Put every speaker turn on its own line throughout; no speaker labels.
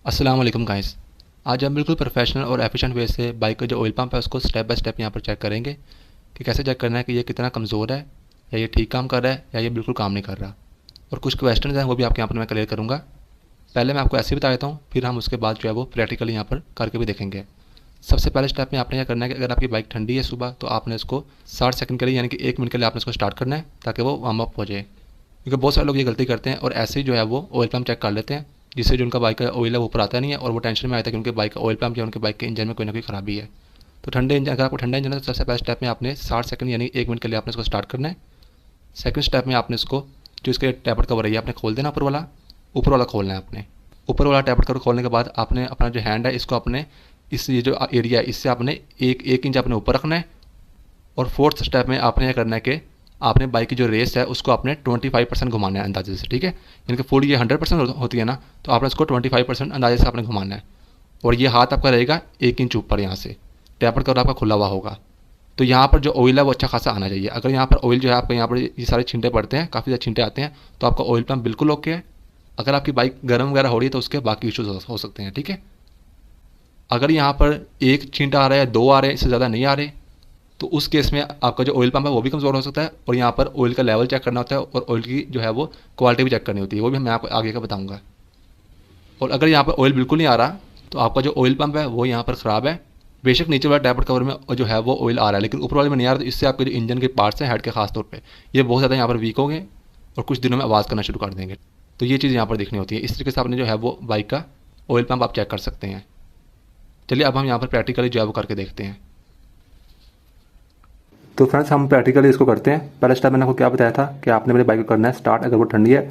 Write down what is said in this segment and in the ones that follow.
अस्सलाम वालेकुम गाइस। आज हम बिल्कुल प्रोफेशनल और एफिशिएंट वे से बाइक का जो ऑयल पंप है उसको स्टेप बाय स्टेप यहाँ पर चेक करेंगे कि कैसे चेक करना है कि ये कितना कमज़ोर है या ये ठीक काम कर रहा है या ये बिल्कुल काम नहीं कर रहा। और कुछ क्वेश्चन हैं वो भी आपके यहाँ पर मैं क्लियर करूँगा। पहले मैं आपको ऐसे ही बता देता हूँ, फिर हम उसके बाद जो है वो प्रैक्टिकली यहाँ पर करके भी देखेंगे। सबसे पहले स्टेप में आपने यह करना है कि अगर आपकी बाइक ठंडी है सुबह तो आपने इसको 60 सेकंड के लिए यानी कि 1 मिनट के लिए आपने इसको स्टार्ट करना है ताकि वो वार्म अप हो जाए। क्योंकि बहुत सारे लोग ये गलती करते हैं और ऐसे ही जो है वो ऑयल पंप चेक कर लेते हैं, जिससे जो उनका बाइक का ऑयल है वो ऊपर आता नहीं है और वो टेंशन में आता है कि उनके बाइक का ऑयल पंप या उनके बाइक के इंजन में कोई ना कोई खराबी है। तो ठंडे इंजन, अगर आपको ठंडा इंजन है तो सबसे पहले स्टेप में आपने 60 सेकंड यानी 1 मिनट के लिए आपने इसको स्टार्ट करना है। सेकंड स्टेप में आपने इसको जो इसके टैबलेट कवर है आपने खोल देना, ऊपर वाला खोलना है आपने। ऊपर वाला टैबलेट कवर खोलने के बाद आपने अपना जो हैंड है इसको अपने इस ये जो एरिया है इससे आपने एक इंच अपने ऊपर रखना है। और फोर्थ स्टेप में आपने यह करना है कि आपने बाइक की जो रेस है उसको आपने 25% घुमाना है अंदाजे से, ठीक है। यानी कि फुल ये 100% होती है ना, तो आपने उसको 25% अंदाजे से आपने घुमाना है। और ये हाथ आपका रहेगा 1 इंच ऊपर, यहाँ से टैबलेट कवर आपका खुला हुआ होगा। तो यहाँ पर जो ऑयल है वो अच्छा खासा आना चाहिए। अगर यहाँ पर ऑयल जो है आपका यहाँ पर ये सारे छींटे पड़ते हैं, काफ़ी ज़्यादा छींटे आते हैं, तो आपका ऑयल पंप बिल्कुल ओके है। अगर आपकी बाइक गर्म वगैरह हो रही है तो उसके बाकी इशूज़ हो सकते हैं, ठीक है। अगर यहाँ पर 1 छींटा आ रहा है, 2 आ रहे हैं, इससे ज़्यादा नहीं आ रहे, तो उस केस में आपका जो ऑयल पंप है वो भी कमज़ोर हो सकता है। और यहाँ पर ऑयल का लेवल चेक करना होता है और ऑयल की जो है वो क्वालिटी भी चेक करनी होती है, वो भी मैं आपको आगे का बताऊँगा। और अगर यहाँ पर ऑयल बिल्कुल नहीं आ रहा तो आपका जो ऑयल पंप है वो यहाँ पर ख़राब है। बेशक नीचे वाला टैबलेट कवर में जो है वो ऑयल आ रहा है लेकिन ऊपर वाले में नहीं आ रहा, तो इससे आपके जो इंजन के पार्ट्स हैं हेड के खास तौर पर ये बहुत ज़्यादा यहाँ पर वीक होंगे और कुछ दिनों में आवाज़ करना शुरू कर देंगे। तो ये चीज़ यहाँ पर देखनी होती है। इस तरीके से आपने जो है वो बाइक का ऑयल पंप आप चेक कर सकते हैं। चलिए अब हम यहाँ पर प्रैक्टिकली जो है वो करके देखते हैं।
तो फ्रेंड्स हम प्रैक्टिकली इसको करते हैं। पहला स्टेप मैंने आपको क्या बताया था कि आपने मेरी बाइक को करना है स्टार्ट, अगर वो ठंडी है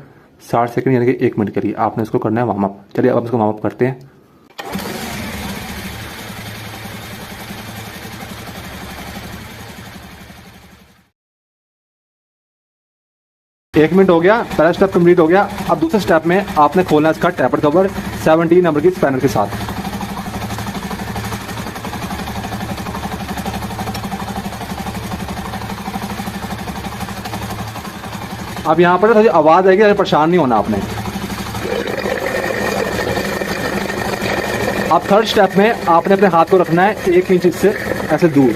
60 सेकंड यानी कि 1 मिनट के लिए आपने इसको करना है वार्म अप। चलिए अब हम इसको वार्म अप करते हैं। एक मिनट हो गया, पहला स्टेप कंप्लीट हो गया। अब दूसरे स्टेप में आपने खोलना है इसका टैपर कवर 17 नंबर की स्पैनर के साथ। अब यहाँ पर थोड़ी आवाज़ आएगी, अगर परेशान नहीं होना आपने। अब थर्ड स्टेप में आपने अपने हाथ को रखना है 1 इंच इससे ऐसे दूर।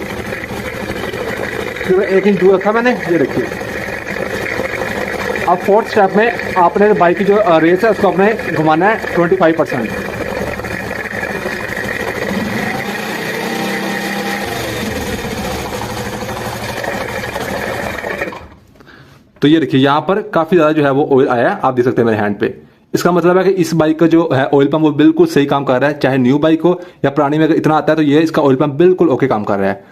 फिर 1 इंच दूर रखा मैंने, ये देखिए। अब फोर्थ स्टेप में आपने बाइक की जो रेस है उसको अपने घुमाना है 25%। तो ये देखिए यहाँ पर काफ़ी ज़्यादा जो है वो ऑयल आया है, आप देख सकते हैं मेरे हैंड पे। इसका मतलब है कि इस बाइक का जो है ऑयल पंप वो बिल्कुल सही काम कर रहा है, चाहे न्यू बाइक हो या पुरानी में अगर इतना आता है तो ये इसका ऑयल पंप बिल्कुल ओके काम कर रहा है।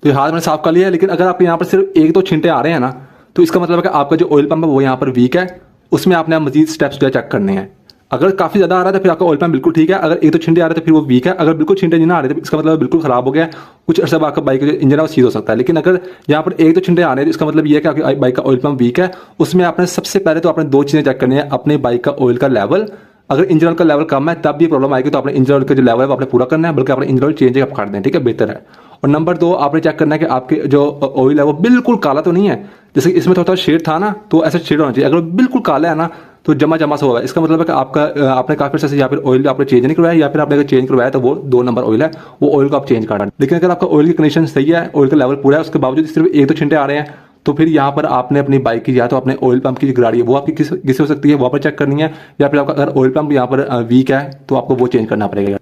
तो ये हाथ मैंने साफ कर लिया है, लेकिन अगर आप यहाँ पर सिर्फ 1-2 छींटे आ रहे हैं ना, तो इसका मतलब है कि आपका जो ऑयल पंप है वो यहाँ पर वीक है, उसमें आपने मजीद स्टेप्स जो है चेक करने हैं। अगर काफ़ी ज़्यादा आ रहा है तो फिर आपका ऑयल पंप बिल्कुल ठीक है, अगर 1-2 छींटे आ रहे हैं तो फिर वो वीक है। अगर बिल्कुल छींटे नहीं आ रहे तो इसका मतलब बिल्कुल ख़राब हो गया, कुछ अर्सा आपका बाइक का जो इंजन है वो सीज हो सकता है। लेकिन अगर यहाँ पर 1-2 छींटे आ रहे हैं तो इसका मतलब ये है कि आपकी बाइक का ऑयल पंप वीक है। उसमें आपने सबसे पहले तो आपने 2 चीज़ें चेक करनी है, अपने बाइक का ऑयल का लेवल। अगर इंजन ऑयल का लेवल कम है तब भी प्रॉब्लम आएगी, तो अपने इंजन ऑयल का जो लेवल है वो आपने पूरा करना है, बल्कि अपने इंजन ऑयल चेंज आप कर दें, ठीक है, बेहतर है। और नंबर 2 आपने चेक करना है कि आपके जो ऑयल है वो बिल्कुल काला तो नहीं है। जैसे इसमें थोड़ा शेड था ना, तो ऐसा शेड होना चाहिए। अगर बिल्कुल काला है ना तो जमा सा होगा, इसका मतलब है कि आपका आपने काफी अर्से से या फिर ऑयल आपने चेंज नहीं करवाया, या फिर आपने अगर चेंज करवाया तो वो 2 नंबर ऑयल है, वो ऑयल को आप चेंज कर। लेकिन अगर आपका ऑयल की कंडीशन सही है, ऑयल का लेवल पूरा है, उसके बावजूद सिर्फ 1-2 छींटे आ रहे हैं, तो फिर यहाँ पर आपने अपनी बाइक की या तो अपने ऑयल पंप की जो गाड़ी है वो आपकी किस हो सकती है वहाँ पर चेक करनी है, या फिर आपका अगर ऑयल पंप यहाँ पर वीक है तो आपको वो चेंज करना पड़ेगा।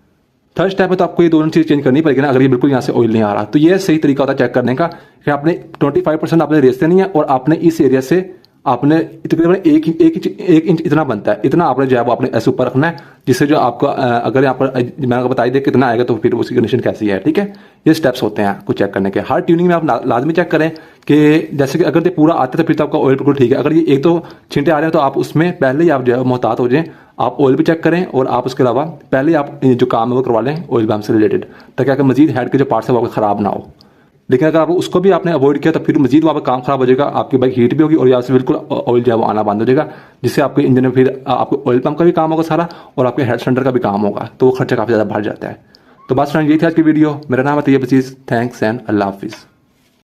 थर्ड स्टेप में तो आपको ये दोनों चीज़ चेंज करनी पड़ेगी ना, अगर ये बिल्कुल यहाँ से ऑयल नहीं आ रहा। तो ये सही तरीका होता है चेक करने का कि आपने 25% आपने रेस देनी है और आपने इस एरिया से आपने तकरीबन एक इंच इतना बनता है, इतना आपने जो है वो आपने ऐसे ऊपर रखना है, जिससे जो आपको अगर यहाँ पर मैंने आपको बताई दे कितना आएगा तो फिर उसकी कंडीशन कैसी है, ठीक है। ये स्टेप्स होते हैं आपको चेक करने के। हर ट्यूनिंग में आप लाजमी चेक करें कि जैसे कि अगर ये पूरा आता है तो फिर तो आपका ऑयल बिल्कुल ठीक है। अगर ये 1-2 छींटे आ रहे हैं तो आप उसमें पहले ही आप जो है मोहतात हो जाएं, आप ऑयल भी चेक करें और आप उसके अलावा पहले आप जो काम है वो करवा लें ऑयल पंप से रिलेटेड, ताकि आपके मजीद हेड के जो पार्ट्स है वो ख़राब ना हो। लेकिन अगर आप उसको भी आपने अवॉइड किया तो फिर मजीद वहाँ पर काम खराब हो जाएगा, आपकी बाइक हीट भी होगी और यहाँ से बिल्कुल ऑयल जो है वो आना बंद हो जाएगा, जिससे आपके इंजन में फिर आपको ऑयल पंप का भी काम होगा सारा और आपके हेड सिलेंडर का भी काम होगा, तो वो खर्चा काफ़ी ज़्यादा बढ़ जाता है। तो बस फ्रेंड, ये थी आज की वीडियो। मेरा नाम है तैयब अजीज़। थैंक्स एंड अल्लाह हाफिज़।